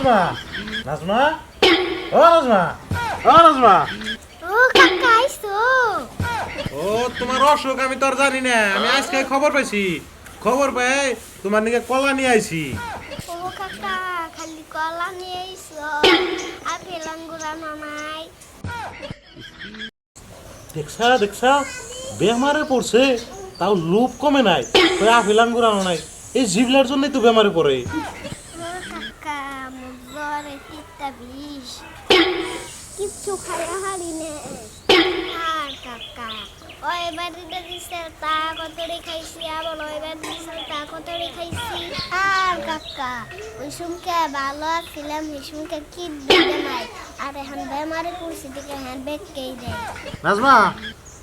নাজমা নাজমা ও নাজমা ও নাজমা ও কাকা আইছো ও তোমার অসুখ আমি তো আর জানি না, আমি আজকে খবর পাইছি। খবর পাই তোমার নিকে কলা নিয়ে আইছি। ও কাকা খালি কলা নিয়ে আইছো আপেল আঙ্গুর আনো নাই দেখছা দেখছা বেমারে পড়ছে, তাও লোভ কমে নাই। ওই আপেল আঙ্গুর আনো নাই, এই জিবলার জন্যই তো বেমারে পড়ে। ও কাকা মোর জ্বরে পিত্তা বিষ কিচ্ছু খাইয়া হারি নে আর কাকা ওই বাড়িতে দিছে তা কতরি খাইছি আবার ওই বাড়িতে দিছে তা কতরি খাইছি আর কাকা ওই সুমকে ভালো ছিলাম ওই সুমকে কি দিতে নাই আর এখন বেমারে পড়ছি দিকে হ্যাঁ বেগকেই দেয় নাজমা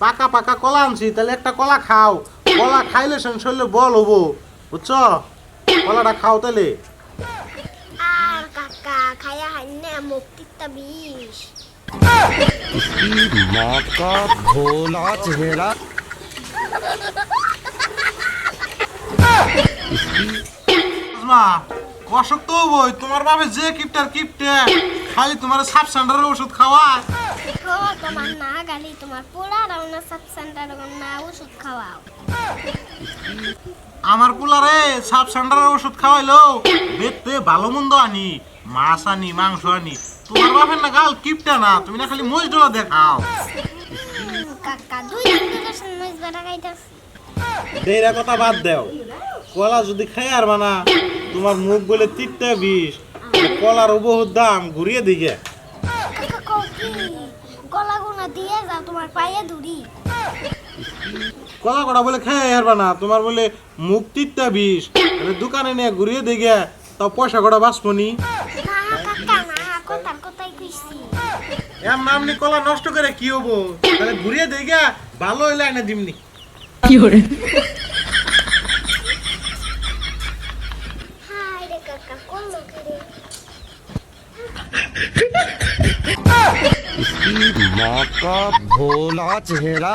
পাকা পাকা কলা আনছি, তাহলে একটা কলা খাও। কলা খাইলে শরীরে বল হবো, বুঝছো? কলাটা খাও তাহলে। আর কাকা খাইয়া হাইনে মুখ পিত্তা বিষ माँ का भोला चेहरा। নাজমা অসুখ তো হবই, তোমার বাপে যে কিপটার কিপটে খালি তোমার সাব সেন্টারের ওষুধ খাওয়া। ও তোমার না গালি তোমার পোড়া রাউনা সাব সেন্টার না ওষুধ খাওয়াও আমার কুলারে সাব সেন্টারের ওষুধ খাওয়াইলো, দেখতে ভালো মন্দ আনি, মাছ আনি মাংস আনি। তোমার বাপের না গাল কিপটা না, তুমি না খালি মহিষ ডোলা দেখাও। কাকা দুই দিন থেকে সময় বেড়া খাইতাছি দেরা কথা বাদ দাও, কলা যদি খাই আর বানা তোমার মুখ বলে তিনটা বিষ, কলার বহুত দাম ঘুরিয়ে দিকে। কাকা কও কি গলা গুনা দিয়ে যাও তোমার পায়ে ধরি কলা কটা বলে খাই আর বানা তোমার বলে মুখ তিনটা বিষ, দোকানে নিয়ে ঘুরিয়ে দিকে, তাও পয়সা কটা বাঁচবনি। না কাকা না কথার কথাই কইছি এর নামনি কলা নষ্ট করে কি হবো, তাহলে ঘুরিয়ে দিকে ভালো হইলে এনে দিমনি। হাই রে কাকা করলো কি রে माँ का भोला चेहरा।